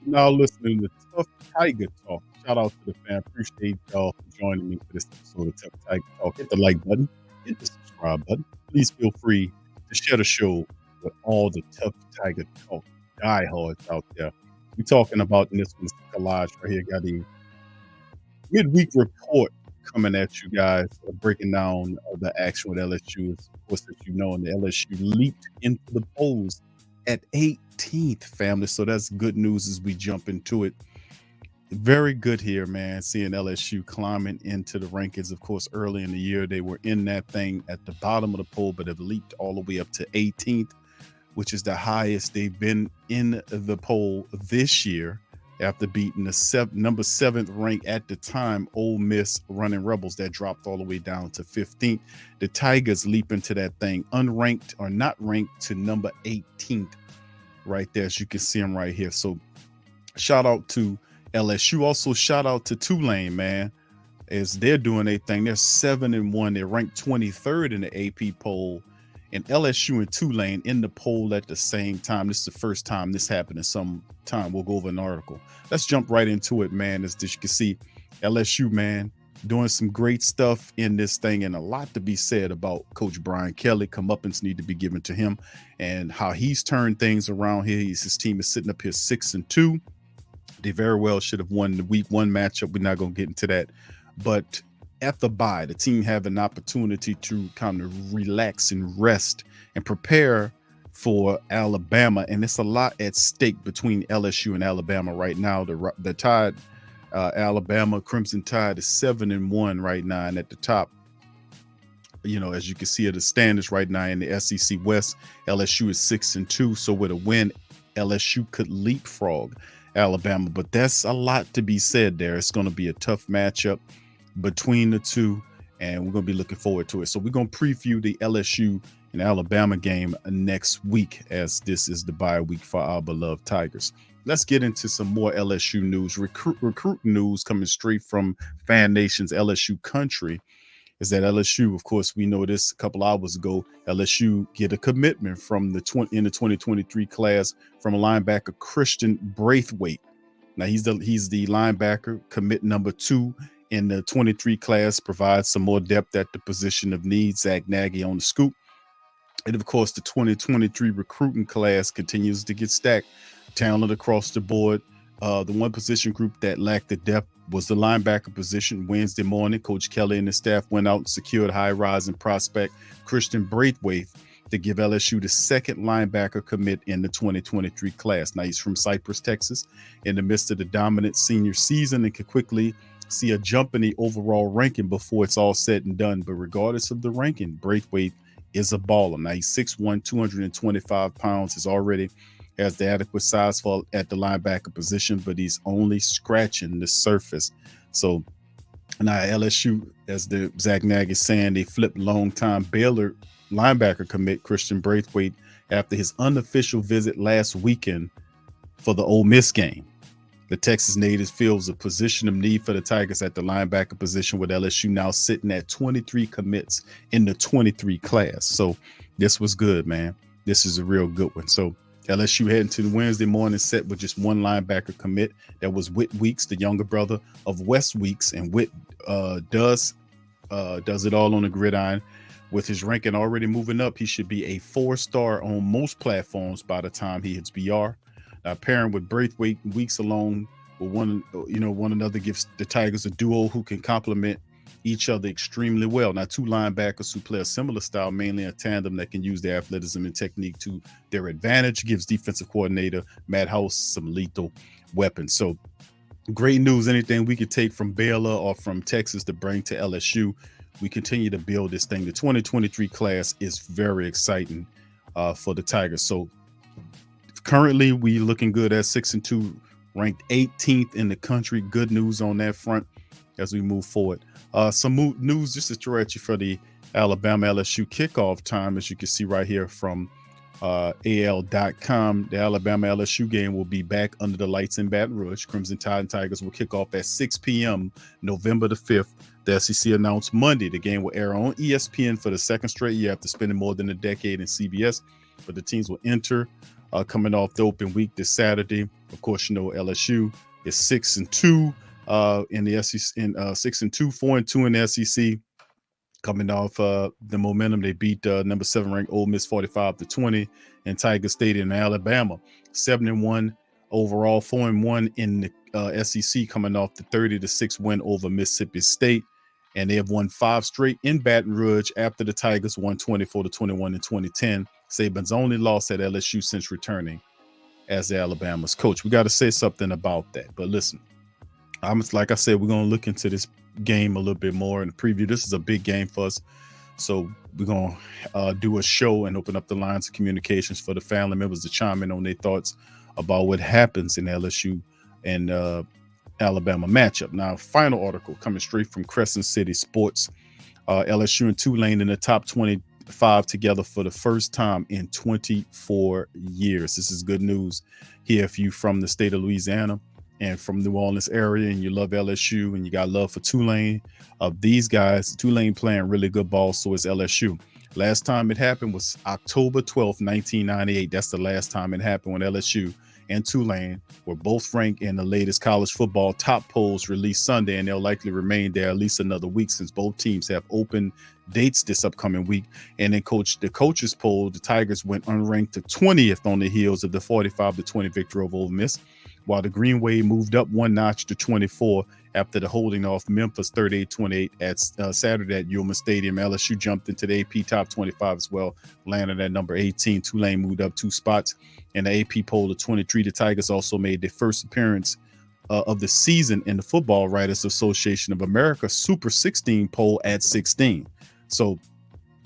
Now listening to Tough Tiger Talk. Shout out to the fan. Appreciate y'all for joining me for this episode of Tough Tiger Talk. Hit the like button, hit the subscribe button. Please feel free to share the show with all the Tough Tiger Talk diehards out there. We're talking about in this one's collage right here. Got a midweek report coming at you guys, breaking down the action with LSU. Of course, as you know, and the LSU leaped into the polls at 18th, family. So that's good news as we jump into it. Very good here, man. Seeing LSU climbing into the rankings. Of course, early in the year, they were in that thing at the bottom of the poll, but have leaped all the way up to 18th, which is the highest they've been in the poll this year after beating the number 7th rank at the time, Ole Miss Running Rebels, that dropped all the way down to 15th. The Tigers leap into that thing, unranked or not ranked, to number 18th right there, as you can see them right here. So shout out to LSU. Also shout out to Tulane, man, as they're doing their thing. They're 7-1. They're ranked 23rd in the AP poll. And LSU and Tulane in the poll at the same time. This is the first time this happened in some time. We'll go over an article. Let's jump right into it, man. As you can see, LSU, man, doing some great stuff in this thing, and a lot to be said about Coach Brian Kelly. Comeuppance need to be given to him and how he's turned things around here. His team is sitting up here 6-2. They very well should have won the week 1 matchup. We're not going to get into that. But at the bye, the team have an opportunity to kind of relax and rest and prepare for Alabama. And it's a lot at stake between LSU and Alabama right now. The Tide, Alabama Crimson Tide, is 7-1 right now. And at the top, you know, as you can see at the standings right now in the SEC West, LSU is 6-2. So with a win, LSU could leapfrog Alabama. But that's a lot to be said there. It's going to be a tough matchup between the two, and we're going to be looking forward to it. So we're going to preview the LSU and Alabama game next week, as this is the bye week for our beloved Tigers. Let's get into some more LSU news. Recruit news coming straight from Fan Nation's LSU Country is that LSU, of course, we know this a couple hours ago, LSU get a commitment from in the 2023 class from a linebacker, Christian Brathwaite. Now he's the linebacker, commit number 2 in the 23 class, provides some more depth at the position of need. Zach Nagy on the scoop. And of course, the 2023 recruiting class continues to get stacked. Talent across the board. The one position group that lacked the depth was the linebacker position. Wednesday morning, Coach Kelly and the staff went out and secured high-rising prospect Christian Brathwaite to give LSU the second linebacker commit in the 2023 class. Now, he's from Cypress, Texas, in the midst of the dominant senior season, and could quickly see a jump in the overall ranking before it's all said and done. But regardless of the ranking, Brathwaite is a baller. Now, he's 6'1", 225 pounds, is already has the adequate size for at the linebacker position, but he's only scratching the surface. So now LSU, as the Zach Nagy is saying, they flipped longtime Baylor linebacker commit Christian Brathwaite after his unofficial visit last weekend for the Ole Miss game. The Texas native feels a position of need for the Tigers at the linebacker position, with LSU now sitting at 23 commits in the 23 class. So this was good, man. This is a real good one. So LSU heading to the Wednesday morning set with just one linebacker commit. That was Whit Weeks, the younger brother of Wes Weeks, and Whit does it all on the gridiron. With his ranking already moving up, he should be a 4-star on most platforms by the time he hits BR. Now, pairing with Brathwaite and Weeks alone with one another gives the Tigers a duo who can complement each other extremely well. Now, 2 linebackers who play a similar style, mainly a tandem that can use their athleticism and technique to their advantage, gives defensive coordinator Matt House some lethal weapons. So great news. Anything we could take from Baylor or from Texas to bring to LSU, we continue to build this thing. The 2023 class is very exciting for the Tigers. So currently we looking good at 6-2, ranked 18th in the country. Good news on that front as we move forward. Some news just to throw at you for the Alabama LSU kickoff time, as you can see right here from AL.com. The Alabama LSU game will be back under the lights in Baton Rouge. Crimson Tide and Tigers will kick off at 6 p.m. November the 5th. The SEC announced Monday the game will air on ESPN for the second straight year after spending more than a decade in CBS. But the teams will enter coming off the open week this Saturday. Of course, you know LSU is 6-2 in the SEC, 6-2, 4-2 in the SEC. Coming off the momentum, they beat number 7 ranked Ole Miss 45-20 in Tiger Stadium in Alabama. 7-1 overall, 4-1 in the SEC, coming off the 30-6 win over Mississippi State. And they have won 5 straight in Baton Rouge after the Tigers won 24-21 in 2010. Saban's only loss at LSU since returning as Alabama's coach. We got to say something about that. But listen, like I said, we're going to look into this game a little bit more in the preview. This is a big game for us. So we're going to do a show and open up the lines of communications for the family members to chime in on their thoughts about what happens in LSU and Alabama matchup. Now, final article coming straight from Crescent City Sports. LSU and Tulane in the top 25 together for the first time in 24 years. This is good news here if you from the state of Louisiana and from New Orleans area and you love LSU and you got love for Tulane. These guys, Tulane playing really good ball, so is LSU. Last time it happened was October 12th, 1998. That's the last time it happened when LSU and Tulane were both ranked in the latest college football top polls released Sunday, and they'll likely remain there at least another week since both teams have open dates this upcoming week. And then the coaches poll, the Tigers went unranked to 20th on the heels of the 45-20 victory over Ole Miss, while the Green Wave moved up one notch to 24 after the holding off Memphis 38-28 at Saturday at Yuma Stadium. LSU jumped into the AP top 25 as well, landed at number 18. Tulane moved up 2 spots in the AP poll of 23. The Tigers also made their first appearance of the season in the Football Writers Association of America Super 16 poll at 16. So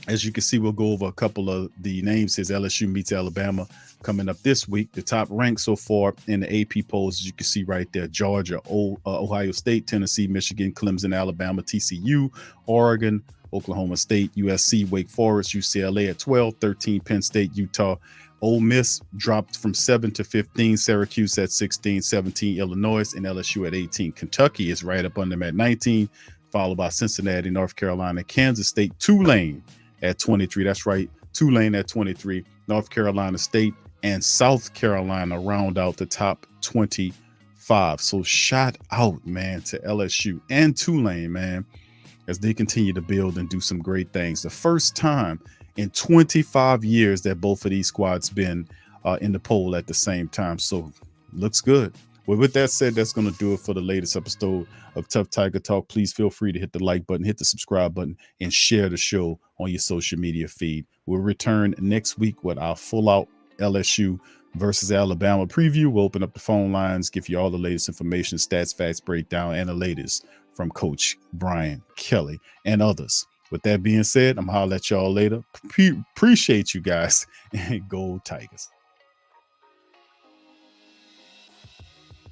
as you can see, we'll go over a couple of the names. His LSU meets Alabama coming up this week. The top ranked so far in the AP polls, as you can see right there: Georgia, Ohio State, Tennessee, Michigan, Clemson, Alabama, TCU, Oregon, Oklahoma State, USC, Wake Forest, UCLA at 12, 13, Penn State, Utah. Ole Miss dropped from 7 to 15, Syracuse at 16, 17, Illinois, and LSU at 18. Kentucky is right up under them at 19, followed by Cincinnati, North Carolina, Kansas State, Tulane at 23. That's right, Tulane at 23. North Carolina State and South Carolina round out the top 25. So shout out, man, to LSU and Tulane, man, as they continue to build and do some great things. The first time in 25 years that both of these squads been in the poll at the same time. So looks good. Well, with that said, that's going to do it for the latest episode of Tough Tiger Talk. Please feel free to hit the like button, hit the subscribe button, and share the show on your social media feed. We'll return next week with our full-out LSU versus Alabama preview. We'll open up the phone lines, give you all the latest information, stats, facts, breakdown, and the latest from Coach Brian Kelly and others. With that being said, I'm holler at y'all later. Appreciate you guys, and go Tigers.